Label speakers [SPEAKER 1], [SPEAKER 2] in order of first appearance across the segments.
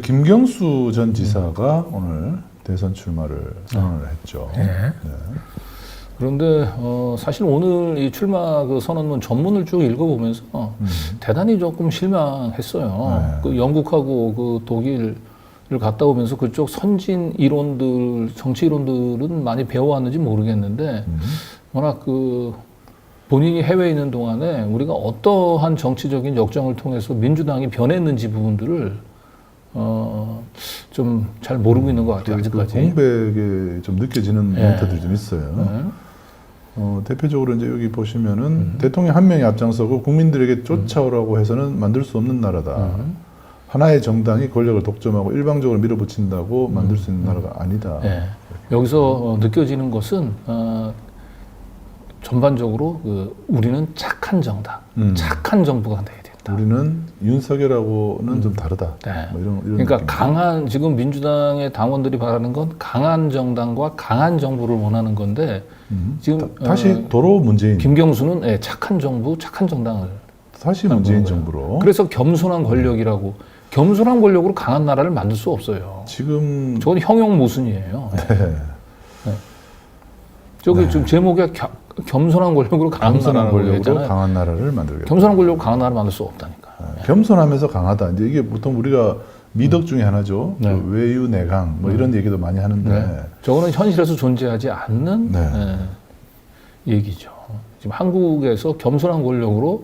[SPEAKER 1] 김경수 전 지사가 오늘 대선 출마를 선언을 했죠.
[SPEAKER 2] 네. 그런데 사실 오늘 이 출마 그 선언문 전문을 쭉 읽어보면서 대단히 조금 실망했어요.
[SPEAKER 1] 네.
[SPEAKER 2] 그 영국하고 그 독일을 갔다 오면서 그쪽 선진 이론들, 정치 이론들은 많이 배워왔는지 모르겠는데 워낙 그 본인이 해외에 있는 동안에 우리가 어떠한 정치적인 역정을 통해서 민주당이 변했는지 부분들을 좀 잘 모르고 있는 것 같아요. 아직까지.
[SPEAKER 1] 공백에 좀 느껴지는
[SPEAKER 2] 네.
[SPEAKER 1] 멘트들이 좀 있어요.
[SPEAKER 2] 네.
[SPEAKER 1] 대표적으로 이제 여기 보시면은 대통령 한 명이 앞장서고 국민들에게 쫓아오라고 해서는 만들 수 없는 나라다. 하나의 정당이 권력을 독점하고 일방적으로 밀어붙인다고 만들 수 있는 나라가 아니다.
[SPEAKER 2] 네. 여기서 느껴지는 것은 전반적으로 우리는 착한 정당, 착한 정부가 돼야 된다.
[SPEAKER 1] 우리는 윤석열하고는 좀 다르다.
[SPEAKER 2] 네.
[SPEAKER 1] 뭐 이런
[SPEAKER 2] 그러니까
[SPEAKER 1] 느낌이죠.
[SPEAKER 2] 강한 지금 민주당의 당원들이 바라는 건 강한 정당과 강한 정부를 원하는 건데 지금
[SPEAKER 1] 다시 도로 문재인,
[SPEAKER 2] 김경수는 착한 정부, 착한 정당을
[SPEAKER 1] 다시 문재인 정부로.
[SPEAKER 2] 그래서 겸손한 권력이라고 겸손한 권력으로 강한 나라를 만들 수 없어요.
[SPEAKER 1] 지금
[SPEAKER 2] 저건 형용 모순이에요.
[SPEAKER 1] 네.
[SPEAKER 2] 저기 지금 제목에 겸손한 권력으로 강한
[SPEAKER 1] 겸손한
[SPEAKER 2] 나라라고
[SPEAKER 1] 권력으로
[SPEAKER 2] 했잖아요.
[SPEAKER 1] 강한 나라를 만들겠다.
[SPEAKER 2] 겸손한 권력으로 강한 나라를 만들 수 없다니까.
[SPEAKER 1] 겸손하면서 강하다. 이제 이게 보통 우리가 미덕 중에 하나죠.
[SPEAKER 2] 네.
[SPEAKER 1] 그 외유내강 뭐 이런 얘기도 많이 하는데
[SPEAKER 2] 네. 저거는 현실에서 존재하지 않는
[SPEAKER 1] 네.
[SPEAKER 2] 얘기죠. 지금 한국에서 겸손한 권력으로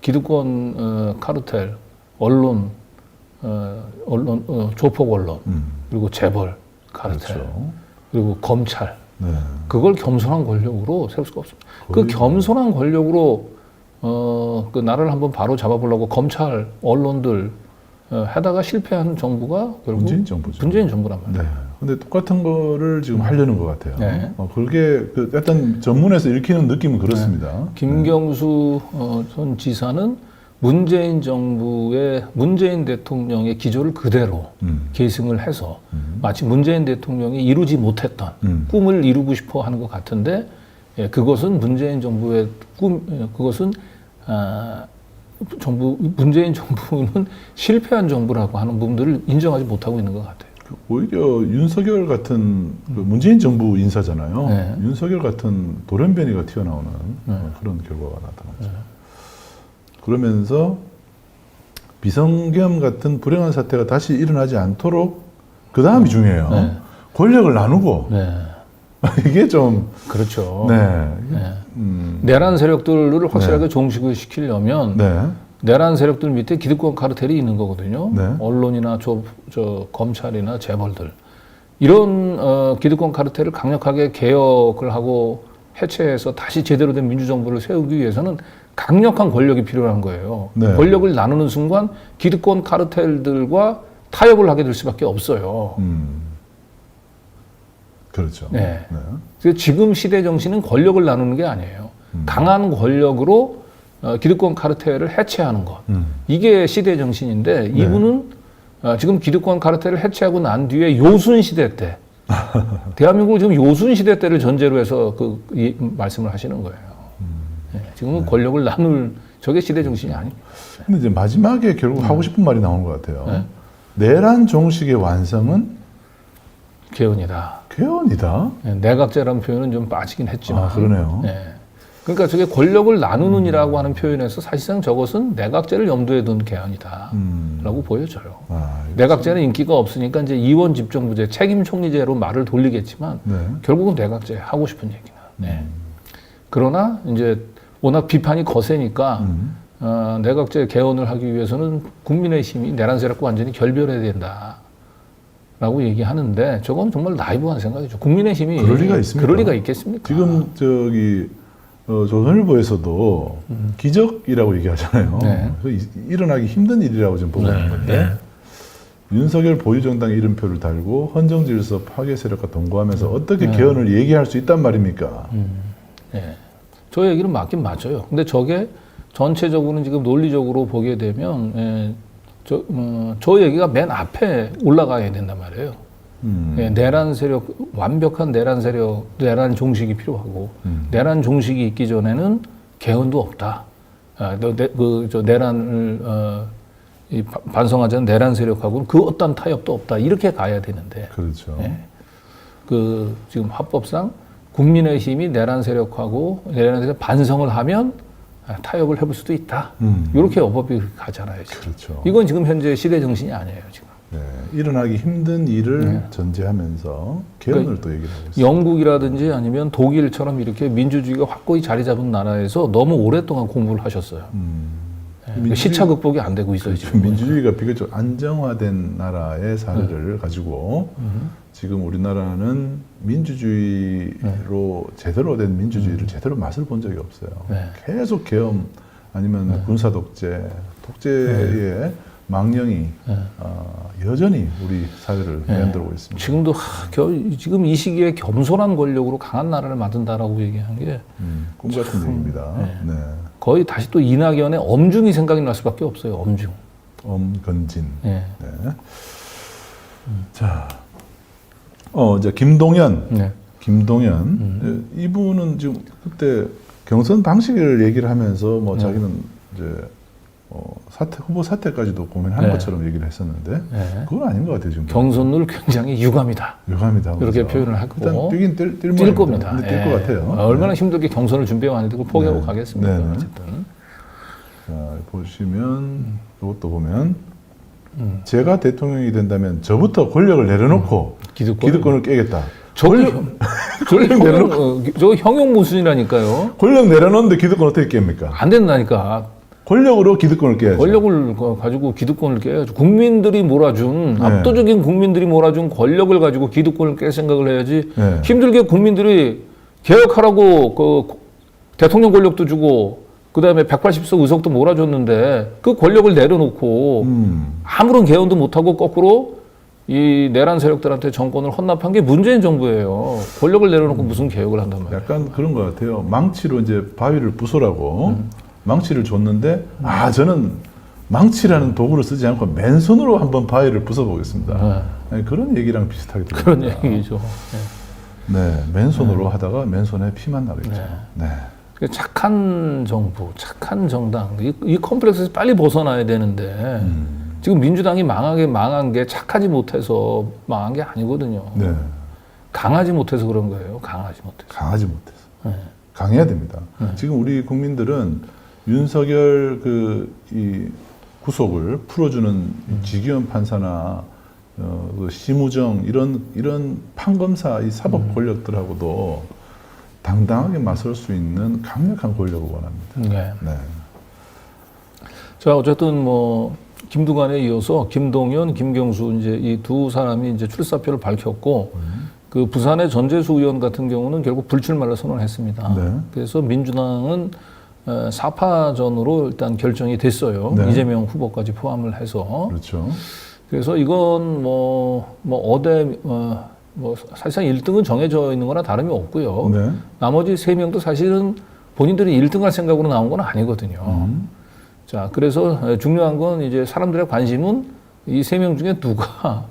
[SPEAKER 2] 기득권 카르텔, 언론, 조폭 언론, 그리고 재벌 카르텔,
[SPEAKER 1] 그렇죠.
[SPEAKER 2] 그리고 검찰.
[SPEAKER 1] 네.
[SPEAKER 2] 그걸 겸손한 권력으로 세울 수가 없습니다. 그 겸손한 권력으로 그 나라를 한번 바로 잡아보려고 검찰, 언론들 하다가 실패한 정부가 결국
[SPEAKER 1] 문재인 정부죠.
[SPEAKER 2] 문재인 정부란 말이에요.
[SPEAKER 1] 네. 근데 똑같은 거를 지금 하려는 것 같아요.
[SPEAKER 2] 네.
[SPEAKER 1] 그게 그 약간 전문에서 읽히는 느낌은 그렇습니다.
[SPEAKER 2] 김경수 전 지사는 문재인 정부의 문재인 대통령의 기조를 그대로 계승을 해서 마치 문재인 대통령이 이루지 못했던 꿈을 이루고 싶어 하는 것 같은데 그것은 문재인 정부의 그것은 문재인 정부는 실패한 정부라고 하는 부분들을 인정하지 못하고 있는 것 같아요.
[SPEAKER 1] 오히려 윤석열 같은 그 문재인 정부 인사잖아요.
[SPEAKER 2] 네.
[SPEAKER 1] 윤석열 같은 돌연변이가 튀어나오는 그런 결과가 나타났죠. 그러면서 비성겸 같은 불행한 사태가 다시 일어나지 않도록 그 다음이 중요해요.
[SPEAKER 2] 네.
[SPEAKER 1] 권력을 나누고 이게 좀
[SPEAKER 2] 그렇죠.
[SPEAKER 1] 네.
[SPEAKER 2] 내란 세력들을 확실하게 종식을 시키려면
[SPEAKER 1] 네.
[SPEAKER 2] 내란 세력들 밑에 기득권 카르텔이 있는 거거든요.
[SPEAKER 1] 네.
[SPEAKER 2] 언론이나 검찰이나 재벌들 이런 기득권 카르텔을 강력하게 개혁을 하고 해체해서 다시 제대로 된 민주정부를 세우기 위해서는 강력한 권력이 필요한 거예요.
[SPEAKER 1] 네.
[SPEAKER 2] 권력을 나누는 순간 기득권 카르텔들과 타협을 하게 될 수밖에 없어요.
[SPEAKER 1] 그렇죠.
[SPEAKER 2] 네.
[SPEAKER 1] 네.
[SPEAKER 2] 그래서 지금 시대 정신은 권력을 나누는 게 아니에요. 강한 권력으로 기득권 카르텔을 해체하는 것. 이게 시대 정신인데 이분은 지금 기득권 카르텔을 해체하고 난 뒤에 요순 시대 때 대한민국을 지금 요순 시대 때를 전제로 해서 말씀을 하시는 거예요. 지금은 권력을 나눌 저게 시대 정신이 아닙니다.
[SPEAKER 1] 근데 이제 마지막에 결국 하고 싶은 말이 나오는 것 같아요. 내란 종식의 완성은
[SPEAKER 2] 개헌이다.
[SPEAKER 1] 개헌이다.
[SPEAKER 2] 내각제라는 표현은 좀 빠지긴 했지만.
[SPEAKER 1] 그러네요.
[SPEAKER 2] 그러니까 저게 권력을 나누는이라고 하는 표현에서 사실상 저것은 내각제를 염두에 둔 개헌이다라고 보여져요. 내각제는 인기가 없으니까 이제 이원 집정부제, 책임 총리제로 말을 돌리겠지만 결국은 내각제 하고 싶은 얘기나. 그러나 이제 워낙 비판이 거세니까 내각제 개헌을 하기 위해서는 국민의 힘이 내란 세력과 완전히 결별해야 된다라고 얘기하는데 저건 정말 나이브한 생각이죠. 국민의 힘이
[SPEAKER 1] 그럴 리가 있습니까?
[SPEAKER 2] 그럴 리가 있겠습니까?
[SPEAKER 1] 지금 저기 조선일보에서도 기적이라고 얘기하잖아요. 일어나기 힘든 일이라고 지금 보고 있는 건데 윤석열 보유정당의 이름표를 달고 헌정질서 파괴 세력과 동거하면서 어떻게 개헌을 얘기할 수 있단 말입니까?
[SPEAKER 2] 저 얘기는 맞긴 맞아요. 근데 저게 전체적으로는 지금 논리적으로 보게 되면 저 얘기가 맨 앞에 올라가야 된단 말이에요. 내란 세력, 완벽한 내란 세력, 내란 종식이 필요하고 내란 종식이 있기 전에는 개헌도 없다. 내란을 이 반성하지 않은 내란 세력하고는 그 어떤 타협도 없다. 이렇게 가야 되는데.
[SPEAKER 1] 그렇죠.
[SPEAKER 2] 예. 그 지금 합법상 국민의힘이 내란 세력하고 내란 세력 반성을 하면 타협을 해볼 수도 있다. 이렇게 어법이 가잖아요. 지금.
[SPEAKER 1] 그렇죠.
[SPEAKER 2] 이건 지금 현재 시대 정신이 아니에요. 지금.
[SPEAKER 1] 네, 일어나기 힘든 일을 전제하면서 개헌을 또 얘기를 하고 있습니다.
[SPEAKER 2] 영국이라든지 아니면 독일처럼 이렇게 민주주의가 확고히 자리 잡은 나라에서 너무 오랫동안 공부를 하셨어요. 시차 극복이 안 되고 있어요. 지금.
[SPEAKER 1] 민주주의가 비교적 안정화된 나라의 사례를 가지고 지금 우리나라는 민주주의로 제대로 된 민주주의를 제대로 맛을 본 적이 없어요.
[SPEAKER 2] 네.
[SPEAKER 1] 계속 계엄 아니면 군사 독재, 독재의 망령이 여전히 우리 사회를 매흔들고 있습니다.
[SPEAKER 2] 지금도 지금 이 시기에 겸손한 권력으로 강한 나라를 만든다라고 얘기하는 게
[SPEAKER 1] 꿈 같은 얘기입니다. 네.
[SPEAKER 2] 거의 다시 또 이낙연의 엄중이 생각이 날 수밖에 없어요. 엄중.
[SPEAKER 1] 엄건진.
[SPEAKER 2] 네.
[SPEAKER 1] 네. 자, 이제 김동연.
[SPEAKER 2] 네.
[SPEAKER 1] 김동연. 이분은 지금 그때 경선 방식을 얘기를 하면서 뭐 자기는 이제 후보 사퇴까지도 고민한 것처럼 얘기를 했었는데 그건 아닌 것 같아요. 지금
[SPEAKER 2] 경선을 굉장히 유감이다.
[SPEAKER 1] 유감이다.
[SPEAKER 2] 이렇게 표현을 하고
[SPEAKER 1] 일단 뛰긴
[SPEAKER 2] 뛸 겁니다.
[SPEAKER 1] 뛸 것 같아요.
[SPEAKER 2] 얼마나 힘들게 경선을 준비해왔는데 그걸 포기하고 가겠습니까?
[SPEAKER 1] 네.
[SPEAKER 2] 어쨌든.
[SPEAKER 1] 자, 보시면 이것도 보면 제가 대통령이 된다면 저부터 권력을 내려놓고 기득권을 깨겠다.
[SPEAKER 2] 저거 형용 모순이라니까요.
[SPEAKER 1] 권력 내려놓는데 기득권 어떻게 깹니까?
[SPEAKER 2] 안 된다니까.
[SPEAKER 1] 권력으로 기득권을 깨야죠.
[SPEAKER 2] 권력을 가지고 기득권을 깨야죠. 국민들이 몰아준 압도적인 국민들이 몰아준 권력을 가지고 기득권을 깰 생각을 해야지. 힘들게 국민들이 개혁하라고 그 대통령 권력도 주고 그다음에 180석 의석도 몰아줬는데 그 권력을 내려놓고 아무런 개헌도 못하고 거꾸로 이 내란 세력들한테 정권을 헌납한 게 문재인 정부예요. 권력을 내려놓고 무슨 개혁을 한단 말이에요.
[SPEAKER 1] 약간 그런 것 같아요. 망치로 이제 바위를 부숴라고 망치를 줬는데 저는 망치라는 도구를 쓰지 않고 맨손으로 한번 바위를 부숴보겠습니다. 그런 얘기랑 비슷하게 들립니다.
[SPEAKER 2] 그런 얘기죠.
[SPEAKER 1] 네, 맨손으로 하다가 맨손에 피만 나겠죠. 네.
[SPEAKER 2] 착한 정부, 착한 정당, 이 컴플렉스에서 빨리 벗어나야 되는데 지금 민주당이 망한 게 착하지 못해서 망한 게 아니거든요.
[SPEAKER 1] 네.
[SPEAKER 2] 강하지 못해서 그런 거예요. 강하지 못해서.
[SPEAKER 1] 강해야 됩니다. 지금 우리 국민들은 윤석열 이 구속을 풀어주는 지기현 판사나 그 심우정 이런 판검사 이 사법 권력들하고도 당당하게 맞설 수 있는 강력한 권력을 원합니다. 네.
[SPEAKER 2] 자, 어쨌든 뭐 김두관에 이어서 김동연, 김경수 이제 이 두 사람이 이제 출사표를 밝혔고 그 부산의 전재수 의원 같은 경우는 결국 불출마를 선언했습니다.
[SPEAKER 1] 네.
[SPEAKER 2] 그래서 민주당은 4파전으로 일단 결정이 됐어요.
[SPEAKER 1] 네.
[SPEAKER 2] 이재명 후보까지 포함을 해서.
[SPEAKER 1] 그렇죠.
[SPEAKER 2] 그래서 이건 사실상 1등은 정해져 있는 거나 다름이 없고요.
[SPEAKER 1] 네.
[SPEAKER 2] 나머지 3명도 사실은 본인들이 1등 할 생각으로 나온 건 아니거든요. 자, 그래서 중요한 건 이제 사람들의 관심은 이 3명 중에 누가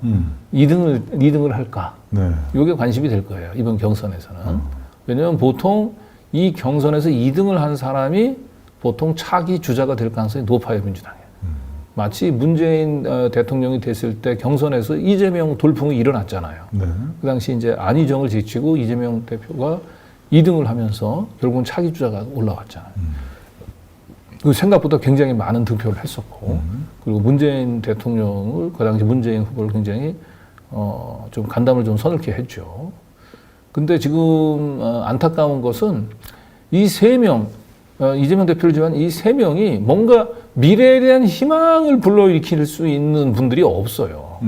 [SPEAKER 2] 2등을 할까?
[SPEAKER 1] 네.
[SPEAKER 2] 이게 관심이 될 거예요. 이번 경선에서는. 왜냐하면 보통 이 경선에서 2등을 한 사람이 보통 차기 주자가 될 가능성이 높아요, 민주당에. 마치 문재인 대통령이 됐을 때 경선에서 이재명 돌풍이 일어났잖아요.
[SPEAKER 1] 네.
[SPEAKER 2] 그 당시 이제 안희정을 제치고 이재명 대표가 2등을 하면서 결국은 차기 주자가 올라왔잖아요. 그 생각보다 굉장히 많은 득표를 했었고, 그리고 문재인 대통령을 그 당시 문재인 후보를 굉장히 좀 간담을 좀 서늘케 했죠. 근데 지금 안타까운 것은 이 3명, 이재명 대표를 지만 이 3명이 뭔가 미래에 대한 희망을 불러일으킬 수 있는 분들이 없어요.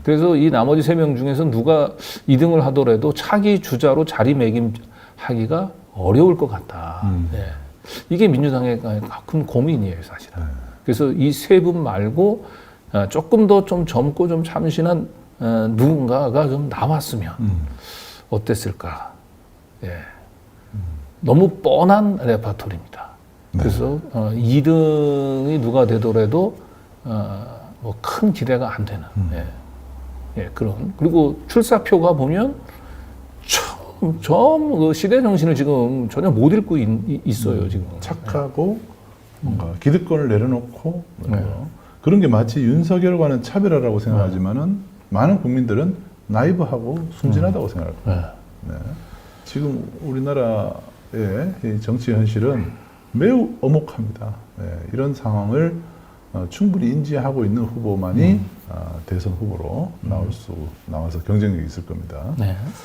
[SPEAKER 2] 그래서 이 나머지 3명 중에서 누가 2등을 하더라도 차기 주자로 자리매김하기가 어려울 것 같다. 네. 이게 민주당의 큰 고민이에요, 사실은. 그래서 이 3분 말고 조금 더 좀 젊고 좀 참신한 누군가가 좀 나왔으면 어땠을까. 예. 너무 뻔한 레파토리입니다. 그래서 2등이 누가 되더라도 뭐 큰 기대가 안 되는 그런. 그리고 출사표가 보면 그 시대 정신을 지금 전혀 못 읽고 있어요. 지금
[SPEAKER 1] 착하고 뭔가 기득권을 내려놓고 그런 게 마치 윤석열과는 차별화라고 생각하지만은 많은 국민들은 나이브하고 순진하다고 생각합니다. 네. 지금 우리나라의 이 정치 현실은 매우 엄혹합니다. 네. 이런 상황을 충분히 인지하고 있는 후보만이 대선 후보로 나와서 경쟁력이 있을 겁니다.
[SPEAKER 2] 네.